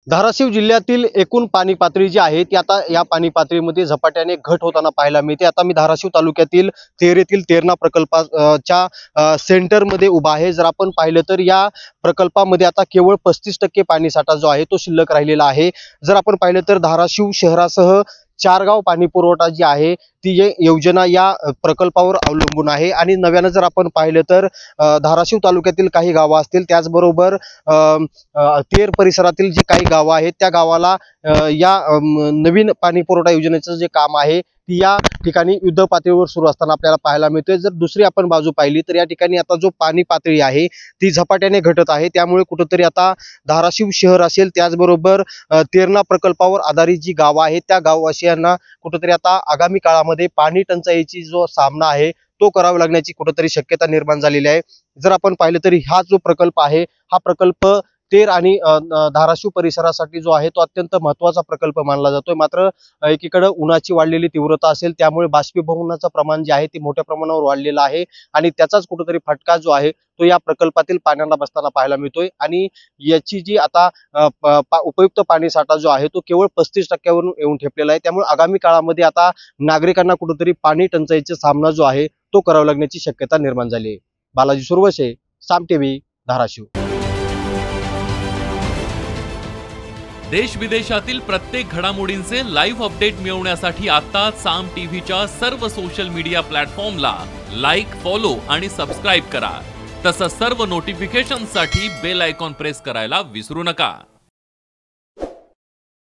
धाराशिव जिल्ह्यातील एकूण पाणी पातळी जी आहे ती आता या पाणी पातळीमध्ये झपाट्याने घट होताना पाहायला मिळते। आता मी धाराशिव तालुक्यातील येथील तेरणा प्रकल्पाच्या सेंटरमध्ये उभा आहे। जर आपण पाहिलं तर या प्रकल्पामध्ये आता केवळ 35% पाणी साठा जो आहे तो शिल्लक राहिलेला आहे। जर आपण पाहिलं तर धाराशिव शहरासह 4 गाव पाणी पुरवठा जी आहे ती योजना या प्रकल्पावर अवलंबून आहे। आणि नव्यानं जर आपण पाहिलं तर धाराशिव तालुक्यातील काही गावं असतील, त्याचबरोबर तेर परिसरातील जी काही गावं आहेत त्या गावाला या नवीन पाणी पुरवठा योजनेचं जे काम आहे ती या ठिकाणी युद्ध पातळीवर सुरू असताना आपल्याला पाहायला मिळते। जर दुसरी आपण बाजू पाहिली तर या ठिकाणी आता जो पाणी पातळी आहे ती झपाट्याने घटत आहे। त्यामुळे कुठेतरी आता धाराशिव शहर असेल, त्याचबरोबर तेरणा प्रकल्पावर आधारित जी गावं आहेत त्या गाववासियांना कुठेतरी आता आगामी काळामध्ये पाणी टंचाईची जो सामना आहे तो करावा लागण्याची कुठेतरी शक्यता निर्माण झालेली आहे। जर आपण पाहिलं तरी हा जो प्रकल्प आहे हा प्रकल्प तेर आणि धाराशिव परिसरासाठी जो आहे तो अत्यंत महत्त्वाचा प्रकल्प मानला जातोय। मात्र एकीकडे उन्हाची वाढलेली तीव्रता असेल त्यामुळे बाष्पीभवनाचं प्रमाण जे आहे ते मोठ्या प्रमाणावर वाढलेलं आहे आणि त्याचाच कुठेतरी फटका जो आहे तो या प्रकल्पातील पाण्याला बसताना पाहायला मिळतोय। आणि याची जी आता उपयुक्त पाणी साठा जो आहे तो केवळ 35% येऊन ठेपलेला आहे। त्यामुळे आगामी काळामध्ये आता नागरिकांना कुठेतरी पाणी टंचाईचा सामना जो आहे तो करावा लागण्याची शक्यता निर्माण झाली आहे। बालाजी सुरवसे, साम टीव्ही, धाराशिव। देश विदेशातील प्रत्येक घडामोडींचे लाईव्ह अपडेट मिळवण्यासाठी आता साम टीव्हीच्या सर्व सोशल मीडिया प्लॅटफॉर्मला लाईक, फॉलो आणि सबस्क्राईब करा। तसंच सर्व नोटिफिकेशनसाठी बेल आयकॉन प्रेस करायला विसरू नका।